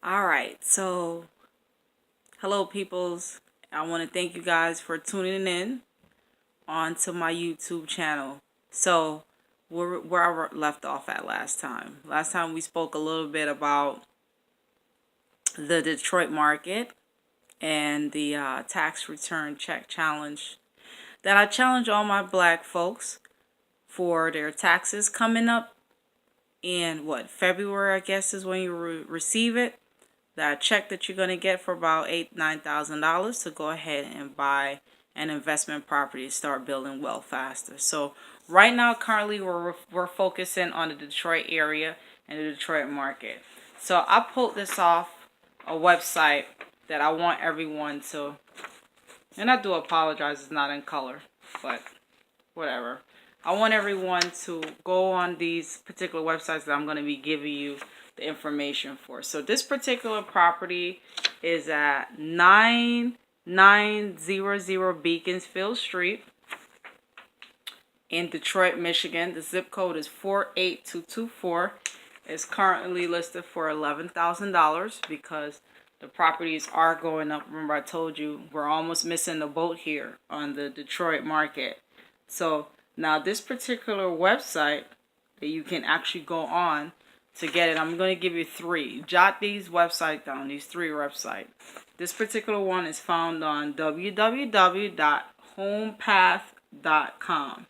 All right, so hello, peoples. I want to thank you guys for tuning in onto my YouTube channel. So, where I left off at last time. Last time we spoke a little bit about the Detroit market and the tax return check challenge that I challenge all my black folks for their taxes coming up in February, I guess, is when you receive it. That check that you're going to get for about $9,000 to go ahead and buy an investment property to start building wealth faster. So right now, currently, we're focusing on the Detroit area and the Detroit market. So I pulled this off a website that I want everyone to, and I do apologize, it's not in color, but whatever. I want everyone to go on these particular websites that I'm going to be giving you the information for. So this particular property is at 9900 Beaconsfield Street in Detroit, Michigan. The zip code is 48224. It's currently listed for $11,000 because the properties are going up. Remember, I told you we're almost missing the boat here on the Detroit market. So now this particular website that you can actually go on to get it, I'm going to give you three. Jot these websites down, these three websites. This particular one is found on www.homepath.com.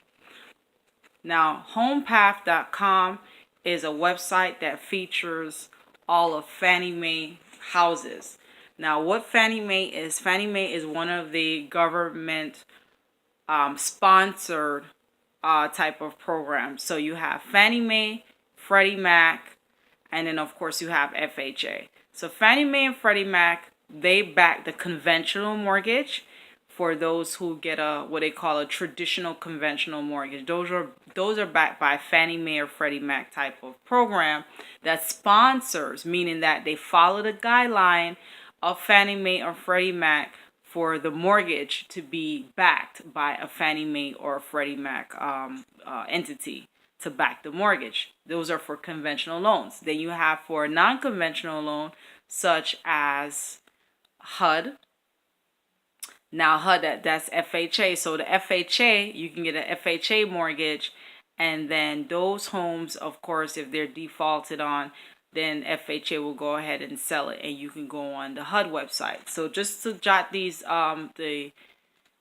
Now, homepath.com is a website that features all of Fannie Mae houses. Now, what Fannie Mae is one of the government sponsored type of programs. So you have Fannie Mae, Freddie Mac, and then of course you have FHA. So Fannie Mae and Freddie Mac, they back the conventional mortgage for those who get what they call a traditional conventional mortgage. Those are backed by Fannie Mae or Freddie Mac type of program that sponsors, meaning that they follow the guideline of Fannie Mae or Freddie Mac for the mortgage to be backed by a Fannie Mae or a Freddie Mac entity to back the mortgage. Those are for conventional loans. Then you have for a non-conventional loan, such as HUD. Now HUD, that's FHA. So the FHA, you can get an FHA mortgage, and then those homes, of course, if they're defaulted on, then FHA will go ahead and sell it, and you can go on the HUD website. So just to jot these the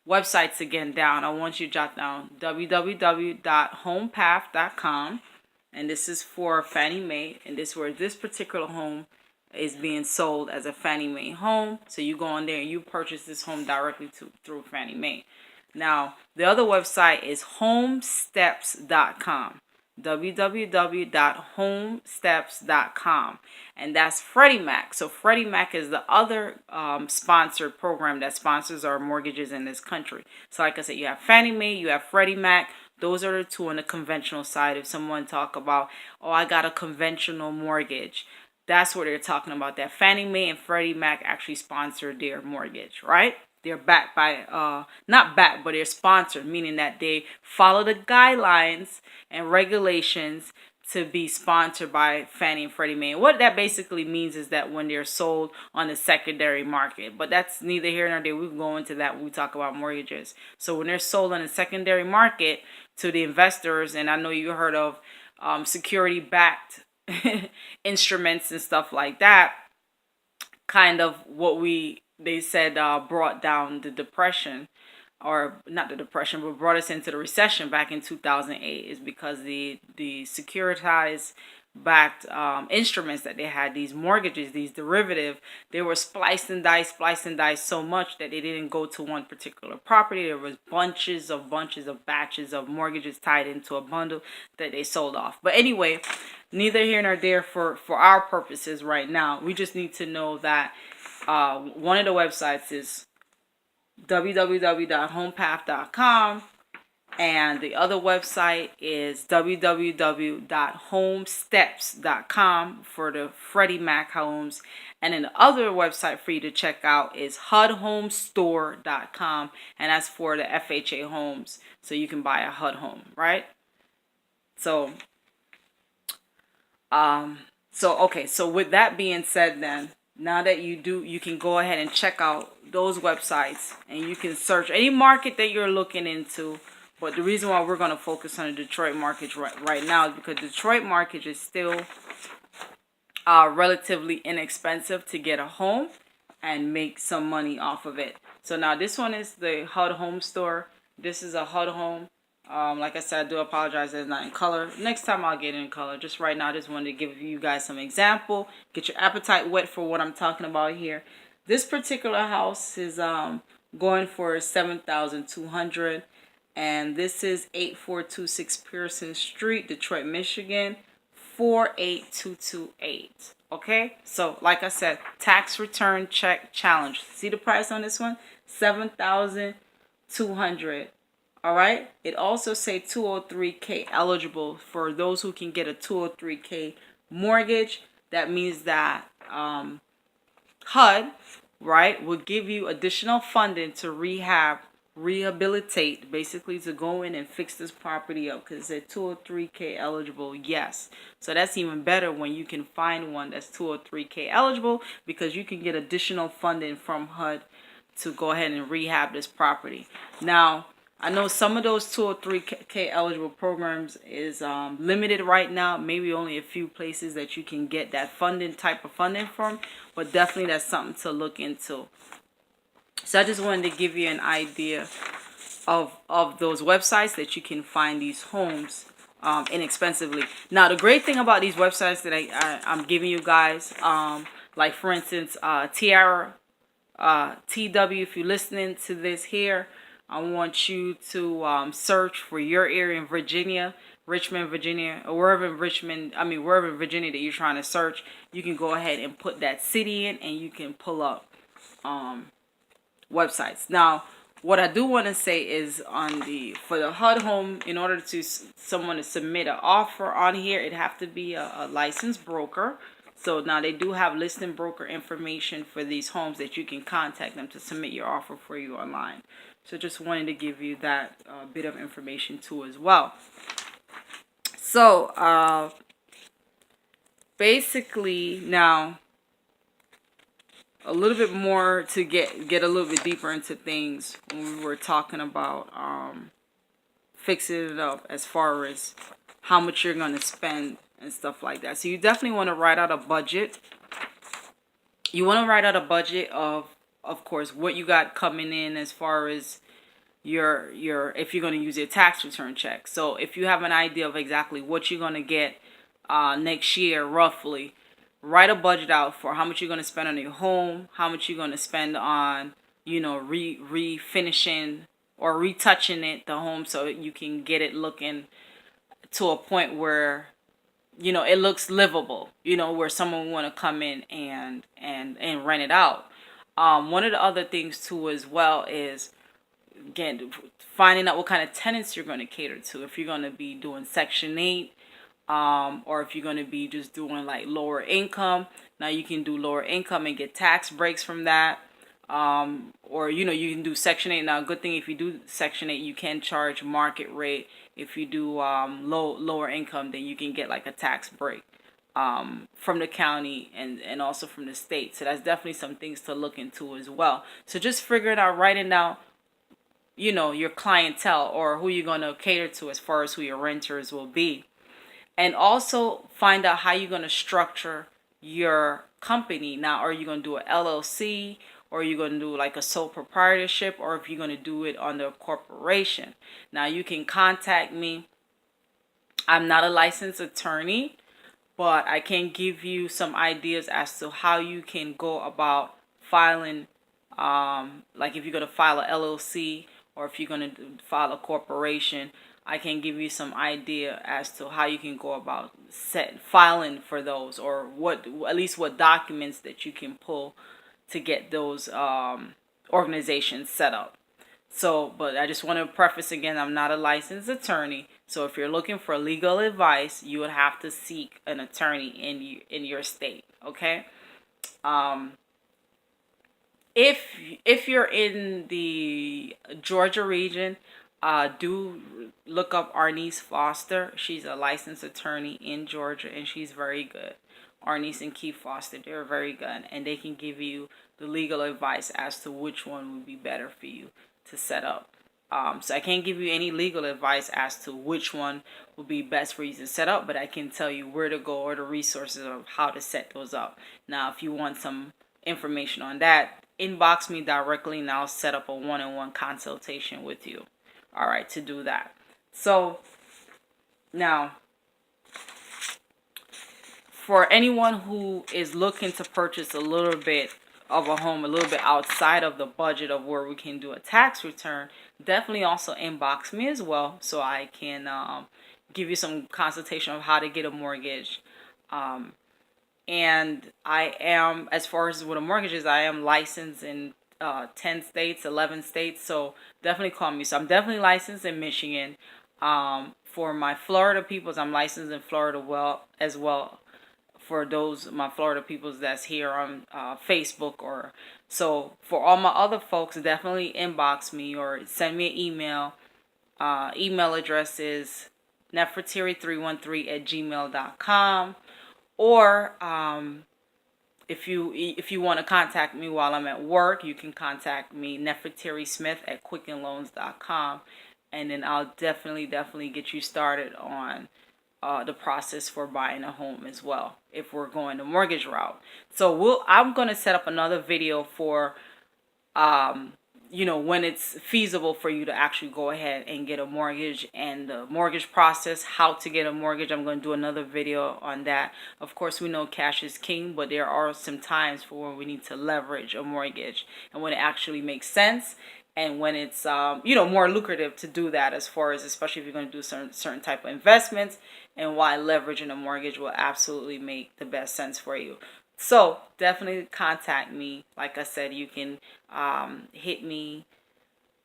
websites again down, I want you to jot down www.homepath.com, and this is for Fannie Mae, and this is where this particular home is being sold as a Fannie Mae home. So you go on there and you purchase this home directly through Fannie Mae. Now, the other website is homesteps.com. www.homesteps.com, and that's Freddie Mac. So Freddie Mac is the other sponsored program that sponsors our mortgages in this country. So like I said, you have Fannie Mae, you have Freddie Mac. Those are the two on the conventional side. If someone talk about, oh, I got a conventional mortgage, that's what they're talking about. That Fannie Mae and Freddie Mac actually sponsor their mortgage, right? They're backed by, not backed, but they're sponsored, meaning that they follow the guidelines and regulations to be sponsored by Fannie and Freddie Mae. And what that basically means is that when they're sold on the secondary market, but that's neither here nor there. We can go into that when we talk about mortgages. So when they're sold on the secondary market to the investors, and I know you heard of security-backed instruments and stuff like that, kind of what they said brought down the depression, or not the depression, but brought us into the recession back in 2008, is because the securitized backed instruments that they had, these mortgages, these derivative, they were spliced and diced so much that they didn't go to one particular property. There was bunches of batches of mortgages tied into a bundle that they sold off. But anyway, neither here nor there for our purposes right now. We just need to know that one of the websites is www.homepath.com, and the other website is www.homesteps.com for the Freddie Mac homes. And then the other website for you to check out is hudhomestore.com, and that's for the FHA homes. So you can buy a HUD home, right? So, okay. So with that being said, then Now that you do, you can go ahead and check out those websites, and you can search any market that you're looking into. But the reason why we're going to focus on the Detroit market right now is because Detroit market is still relatively inexpensive to get a home and make some money off of it. So now this one is the HUD Home Store. This is a HUD Home. Like I said, I do apologize that it's not in color. Next time I'll get it in color. Just right now, I just wanted to give you guys some example. Get your appetite wet for what I'm talking about here. This particular house is going for $7,200, and this is 8426 Pearson Street, Detroit, Michigan, 48228. Okay, so like I said, tax return check challenge. See the price on this one? $7,200. All right. It also say 203K eligible for those who can get a 203K mortgage. That means that HUD, right, will give you additional funding to rehabilitate, basically to go in and fix this property up, because it's 203K eligible. Yes, so that's even better when you can find one that's 203K eligible, because you can get additional funding from HUD to go ahead and rehab this property. Now, I know some of those 203K eligible programs is limited right now. Maybe only a few places that you can get that type of funding from, but definitely that's something to look into. So I just wanted to give you an idea of those websites that you can find these homes inexpensively. Now, the great thing about these websites that I'm giving you guys, like for instance, Tiara, TW, if you're listening to this here, I want you to search for your area in Virginia, Richmond, Virginia, or wherever in Virginia that you're trying to search. You can go ahead and put that city in, and you can pull up websites. Now, what I do want to say is for the HUD Home, in order to someone to submit an offer on here, it have to be a licensed broker. So now they do have listing broker information for these homes that you can contact them to submit your offer for you online. So just wanted to give you that bit of information too as well. So basically now a little bit more to get a little bit deeper into things when we were talking about fixing it up as far as how much you're going to spend and stuff like that. So you definitely want to write out a budget. You want to write out a budget of course, what you got coming in as far as your if you're going to use your tax return check. So if you have an idea of exactly what you're going to get next year, roughly, write a budget out for how much you're going to spend on your home, how much you're going to spend on, refinishing or retouching the home, so you can get it looking to a point where it looks livable, where someone will want to come in and rent it out. One of the other things too as well is, again, finding out what kind of tenants you're going to cater to. If you're going to be doing Section 8, or if you're going to be just doing like lower income. Now you can do lower income and get tax breaks from that. Or you can do Section 8. Now, good thing, if you do Section 8, you can charge market rate. If you do lower income, then you can get like a tax break from the county and also from the state. So that's definitely some things to look into as well. So just figuring out, writing down your clientele, or who you're going to cater to as far as who your renters will be. And also find out how you're going to structure your company. Now, are you going to do an LLC, or are you going to do like a sole proprietorship, or if you're going to do it under a corporation? Now, you can contact me. I'm not a licensed attorney, but I can give you some ideas as to how you can go about filing, like if you're going to file a LLC, or if you're going to file a corporation. I can give you some idea as to how you can go about filing for those, or at least what documents that you can pull to get those organizations set up. So, but I just want to preface again, I'm not a licensed attorney. So if you're looking for legal advice, you would have to seek an attorney in your state. Okay. If you're in the Georgia region, do look up Arnice Foster. She's a licensed attorney in Georgia, and she's very good. Arnice and Keith Foster. They're very good, and they can give you the legal advice as to which one would be better for you to set up. So I can't give you any legal advice as to which one would be best for you to set up, but I can tell you where to go or the resources of how to set those up. Now, if you want some information on that, inbox me directly and I'll set up a one-on-one consultation with you. All right, to do that. So now, for anyone who is looking to purchase a little bit of a home, a little bit outside of the budget of where we can do a tax return, definitely also inbox me as well, so I can give you some consultation of how to get a mortgage. And I am, as far as with a mortgage is, I am licensed in 10 states, 11 states, so definitely call me. So I'm definitely licensed in Michigan. For my Florida peoples, I'm licensed in Florida as well. For those my Florida peoples that's here on Facebook, or so for all my other folks, definitely inbox me or send me an email. Email address is nefertiri313@gmail.com, or if you want to contact me while I'm at work, you can contact me nefertirismith@quickenloans.com, and then I'll definitely get you started on the process for buying a home as well, if we're going the mortgage route. So I'm going to set up another video for when it's feasible for you to actually go ahead and get a mortgage, and the mortgage process, how to get a mortgage. I'm going to do another video on that. Of course, we know cash is king, but there are some times for when we need to leverage a mortgage and when it actually makes sense, and when it's more lucrative to do that, as far as, especially if you're going to do certain type of investments, and why leveraging a mortgage will absolutely make the best sense for you. So definitely contact me. Like I said, you can hit me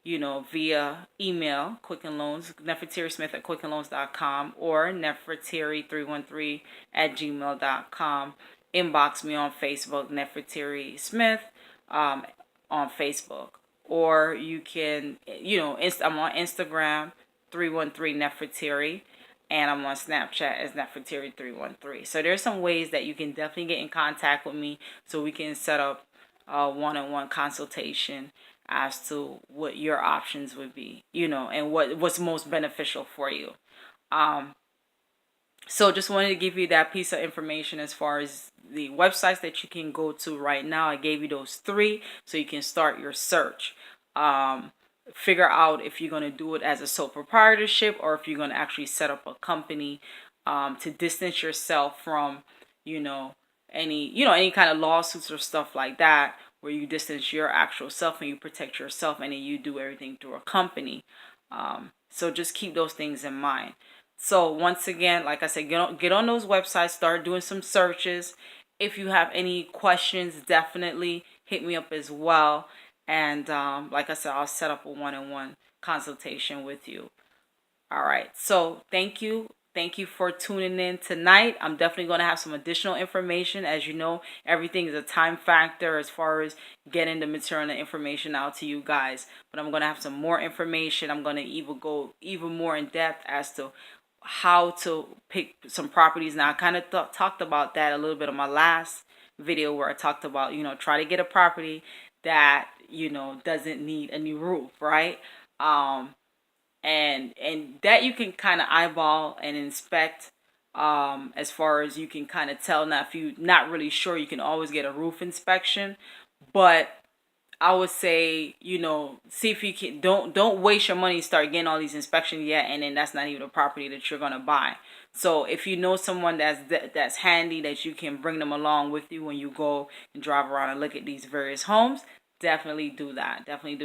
via email, Quicken Loans, nefertirismith@quickenloans.com, or nefertiri313@gmail.com. Inbox me on Facebook, Nefertiri Smith, on Facebook. Or you can, I'm on Instagram, 313 Nefertiri, and I'm on Snapchat as Nefertiri313. So there's some ways that you can definitely get in contact with me, so we can set up a one-on-one consultation as to what your options would be, and what's most beneficial for you. So just wanted to give you that piece of information as far as the websites that you can go to right now. I gave you those 3 so you can start your search. Figure out if you're going to do it as a sole proprietorship, or if you're going to actually set up a company to distance yourself from any kind of lawsuits or stuff like that, where you distance your actual self and you protect yourself, and then you do everything through a company. So just keep those things in mind. So once again, like I said, get on those websites, start doing some searches. If you have any questions, definitely hit me up as well. And like I said, I'll set up a one-on-one consultation with you. All right. So thank you. Thank you for tuning in tonight. I'm definitely going to have some additional information. As you know, everything is a time factor as far as getting the material and the information out to you guys. But I'm going to have some more information. I'm going to go even more in depth as to how to pick some properties. Now, I kind of talked about that a little bit on my last video, where I talked about, try to get a property that, doesn't need a new roof, right? And that you can kind of eyeball and inspect, as far as you can kind of tell. Now, if you're not really sure, you can always get a roof inspection, but I would say, see if you can, don't waste your money, start getting all these inspections yet, and then that's not even a property that you're going to buy. So if you know someone that's handy, that you can bring them along with you when you go and drive around and look at these various homes, definitely do that. That would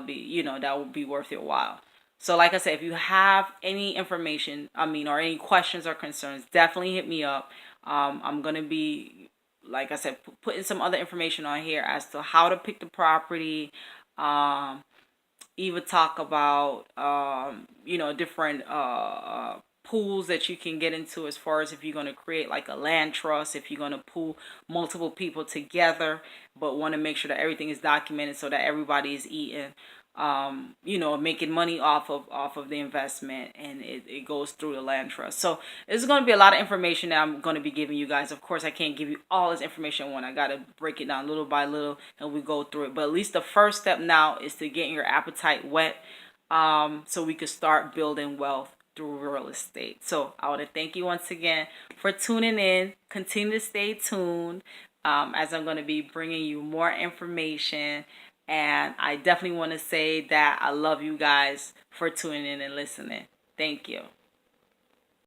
be, that would be worth your while. So like I said, if you have any information, or any questions or concerns, definitely hit me up. I'm going to be, like I said, putting some other information on here as to how to pick the property, even talk about, different pools that you can get into, as far as if you're going to create like a land trust, if you're going to pool multiple people together, but want to make sure that everything is documented so that everybody is eating. making money off of the investment, and it goes through the land trust. So this is going to be a lot of information that I'm going to be giving you guys. Of course, I can't give you all this information when I got to break it down little by little, and we go through it. But at least the first step now is to get your appetite wet, so we could start building wealth through real estate. So I want to thank you once again for tuning in. Continue to stay tuned, as I'm going to be bringing you more information. And I definitely want to say that I love you guys for tuning in and listening. Thank you.